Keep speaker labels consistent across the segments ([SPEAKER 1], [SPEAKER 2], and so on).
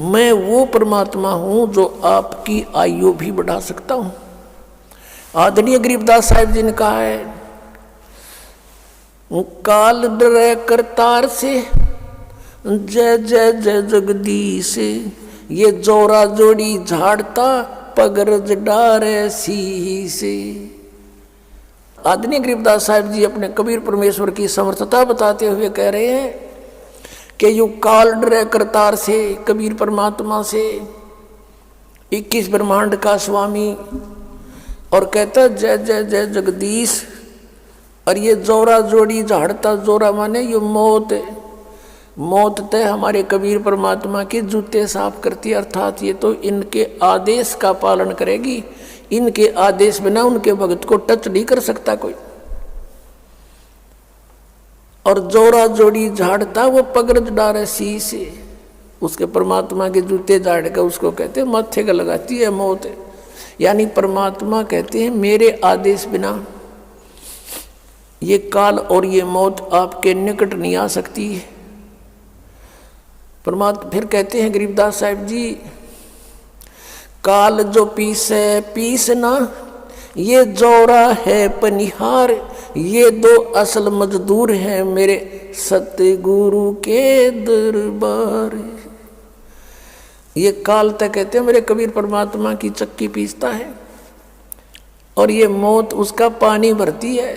[SPEAKER 1] मैं वो परमात्मा हूं जो आपकी आयु भी बढ़ा सकता हूं। आदरणीय गरीबदास साहिब जी ने कहा है, काल डरे करतार से, जय जय जय जगदीश, ये जोरा जोड़ी झाड़ता पगरज डारे सी से। आदरणीय गरीबदास साहिब जी अपने कबीर परमेश्वर की समर्थता बताते हुए कह रहे हैं कि यू काल डरे करतार से, कबीर परमात्मा से, 21 ब्रह्मांड का स्वामी, और कहता जय जय जय जगदीश। और ये जोरा जोड़ी झाड़ता, जोरा माने ये मौत, मौत तय हमारे कबीर परमात्मा के जूते साफ करती, अर्थात ये तो इनके आदेश का पालन करेगी। इनके आदेश बिना उनके भगत को टच नहीं कर सकता कोई। और जोरा जोड़ी झाड़ता वो पगरज डारे सी से, उसके परमात्मा के जूते झाड़ कर उसको कहते हैं माथे का लगाती है मौत। यानी परमात्मा कहते हैं मेरे आदेश बिना ये काल और ये मौत आपके निकट नहीं आ सकती है। परमात्मा फिर कहते हैं गरीबदास साहिब जी, काल जो पीसे पीस ना, ये जोरा है पनिहार, ये दो असल मजदूर हैं मेरे सतगुरु के दरबार। ये काल तक कहते हैं मेरे कबीर परमात्मा की चक्की पीसता है, और ये मौत उसका पानी भरती है।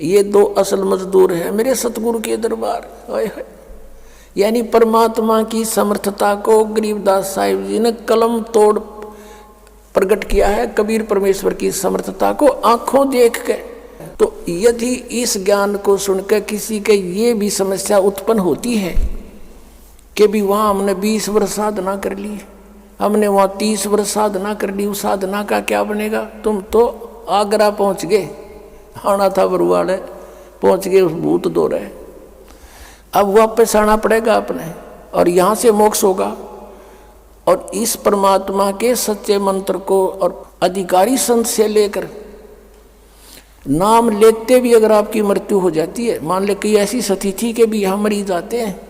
[SPEAKER 1] ये दो असल मजदूर हैं मेरे सतगुरु के दरबार। यानी परमात्मा की समर्थता को गरीबदास साहिब जी ने कलम तोड़ प्रकट किया है, कबीर परमेश्वर की समर्थता को आंखों देख के। तो यदि इस ज्ञान को सुनकर किसी के ये भी समस्या उत्पन्न होती है कि भी वहाँ हमने 20 वर्ष साधना कर ली, हमने वहाँ 30 वर्ष साधना कर ली, उस साधना का क्या बनेगा? तुम तो आगरा पहुँच गए, आना था बरुआड़े, पहुँच गए उस भूत दो रहे, अब वापस आना पड़ेगा अपने, और यहाँ से मोक्ष होगा। और इस परमात्मा के सच्चे मंत्र को और अधिकारी संत से लेकर नाम लेते भी अगर आपकी मृत्यु हो जाती है, मान ले कि ऐसी स्थिति के भी यहाँ मरीज आते हैं,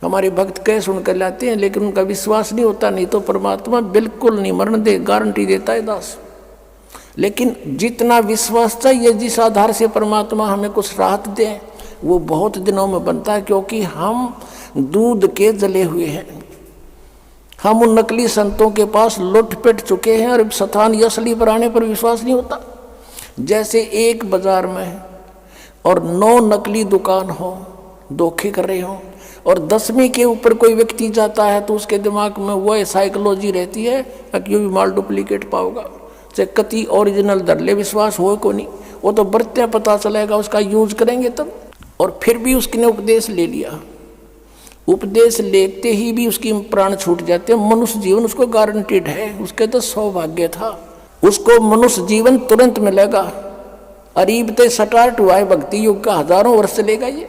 [SPEAKER 1] हमारे भक्त कह सुनकर लाते हैं, लेकिन उनका विश्वास नहीं होता, नहीं तो परमात्मा बिल्कुल नहीं मरण दे, गारंटी देता है दास। लेकिन जितना विश्वास चाहिए, जिस आधार से परमात्मा हमें कुछ राहत दे, वो बहुत दिनों में बनता है, क्योंकि हम दूध के जले हुए हैं। हम उन नकली संतों के पास लुट पिट चुके हैं, और सतान असली पर आने पर विश्वास नहीं होता। जैसे एक बाजार में और 9 नकली दुकान हो, धोखे कर रहे हो, और 10वीं के ऊपर कोई व्यक्ति जाता है तो उसके दिमाग में वह साइकोलॉजी रहती है कि ये भी माल डुप्लीकेट पाओगा, चाहे कति ओरिजिनल धर ले, विश्वास हो को नहीं, वो तो बरते पता चलेगा, उसका यूज करेंगे तब। और फिर भी उसने उपदेश ले लिया, उपदेश लेते ही भी उसकी प्राण छूट जाते हैं। मनुष्य जीवन उसको गारंटेड है, उसके तो सौभाग्य था, उसको मनुष्य जीवन तुरंत मिलेगा। अरीब ते स्टार्ट हुआ है भक्ति युग का, हजारों वर्ष चलेगा, ये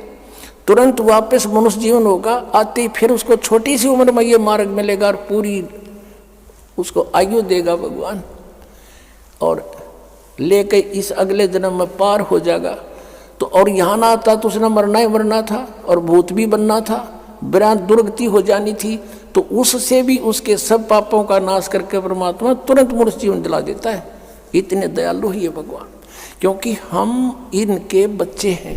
[SPEAKER 1] तुरंत वापस मनुष्य जीवन होगा। आते ही फिर उसको छोटी सी उम्र में ये मार्ग मिलेगा, और पूरी उसको आयु देगा भगवान, और लेके इस अगले जन्म में पार हो जाएगा। तो और यहाँ ना आता तो उसने मरना ही मरना था, और भूत भी बनना था, बिरान दुर्गति हो जानी थी। तो उससे भी उसके सब पापों का नाश करके परमात्मा तुरंत मनुष्य जीवन दिला देता है। इतने दयालु ही है भगवान, क्योंकि हम इनके बच्चे हैं,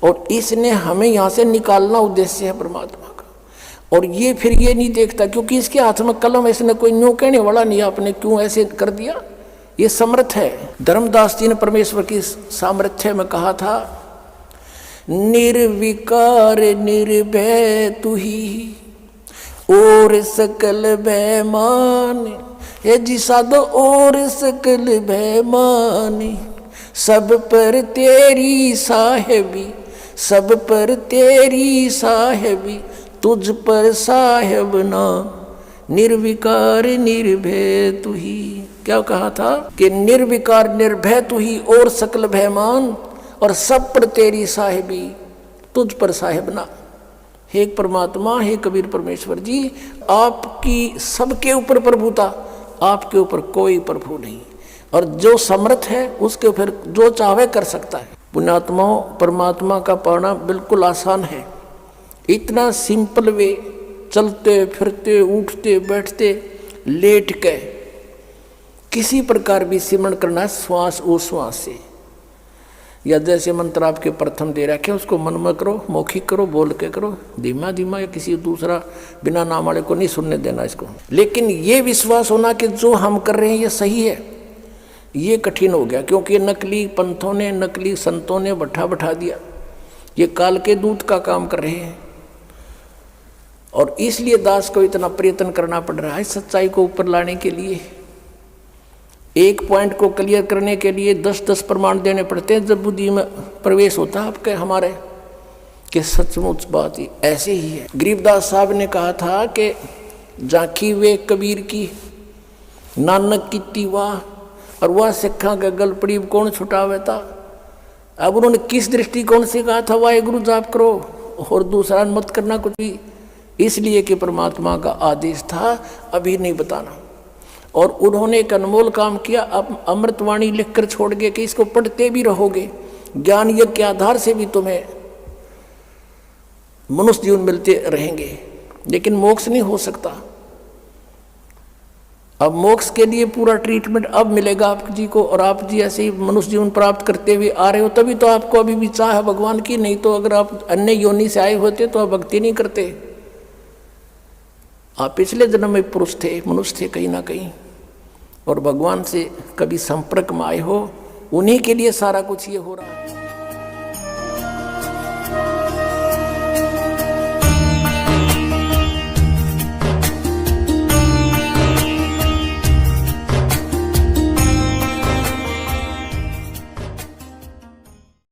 [SPEAKER 1] और इसने हमें यहाँ से निकालना उद्देश्य है परमात्मा का। और ये फिर ये नहीं देखता, क्योंकि इसके हाथ में कलम, इसने कोई न्यू कहने वाला नहीं, आपने क्यों ऐसे कर दिया, ये समर्थ है। धर्मदास जी ने परमेश्वर की सामर्थ्य में कहा था, निर्विकार निर्भय तू ही और सकल बेमान, ये जी साधो और सकल बेमान, सब पर तेरी साहेबी, सब पर तेरी साहेबी, तुझ पर साहेब ना, निर्विकार निर्भय तू ही। क्या कहा था कि निर्विकार निर्भय तू ही और सकल भयमान, और सब पर तेरी साहेबी, तुझ पर साहेब ना। हे परमात्मा, हे कबीर परमेश्वर जी, आपकी सबके ऊपर प्रभुता, आपके ऊपर कोई प्रभु नहीं, और जो समर्थ है उसके ऊपर जो चाहे कर सकता है। पुण्यात्माओं, परमात्मा का पाना बिल्कुल आसान है, इतना सिंपल वे चलते फिरते उठते बैठते लेट के किसी प्रकार भी सिमरण करना श्वास उश्वास से, या जैसे मंत्र आपके प्रथम दे रखे उसको मन में करो, मौखिक करो, बोल के करो, धीमा धीमा, या किसी दूसरा बिना नाम वाले को नहीं सुनने देना इसको। लेकिन ये विश्वास होना कि जो हम कर रहे हैं ये सही है, ये कठिन हो गया, क्योंकि नकली पंथों ने, नकली संतों ने बैठा दिया, ये काल के दूत का काम कर रहे हैं। और इसलिए दास को इतना प्रयत्न करना पड़ रहा है सच्चाई को ऊपर लाने के लिए। एक पॉइंट को क्लियर करने के लिए 10-10 प्रमाण देने पड़ते हैं जब बुद्धि में प्रवेश होता है आपके हमारे कि सचमुच बात ही ऐसे ही है। गरीबदास साहब ने कहा था कि झांकी वे कबीर की, नानक की तीवा, और वह सिक्खा का गल पड़ी कौन छुटावे था। अब उन्होंने किस दृष्टिकोण से कहा था वाहेगुरु जाप करो और दूसरा मत करना कुछ भी, इसलिए कि परमात्मा का आदेश था अभी नहीं बताना। और उन्होंने एक अनमोल काम किया, अब अमृतवाणी लिखकर छोड़ गए कि इसको पढ़ते भी रहोगे, ज्ञान यज्ञ के आधार से भी तुम्हें मनुष्य जीवन मिलते रहेंगे, लेकिन मोक्ष नहीं हो सकता। अब मोक्ष के लिए पूरा ट्रीटमेंट अब मिलेगा आप जी को, और आप जी ऐसे ही मनुष्य जीवन प्राप्त करते हुए आ रहे हो, तभी तो आपको अभी भी चाह है भगवान की। नहीं तो अगर आप अन्य योनि से आए होते तो आप भक्ति नहीं करते। आप पिछले जन्म में पुरुष थे, मनुष्य थे कहीं ना कहीं, और भगवान से कभी संपर्क में आए हो, उन्हीं के लिए सारा कुछ ये हो रहा है।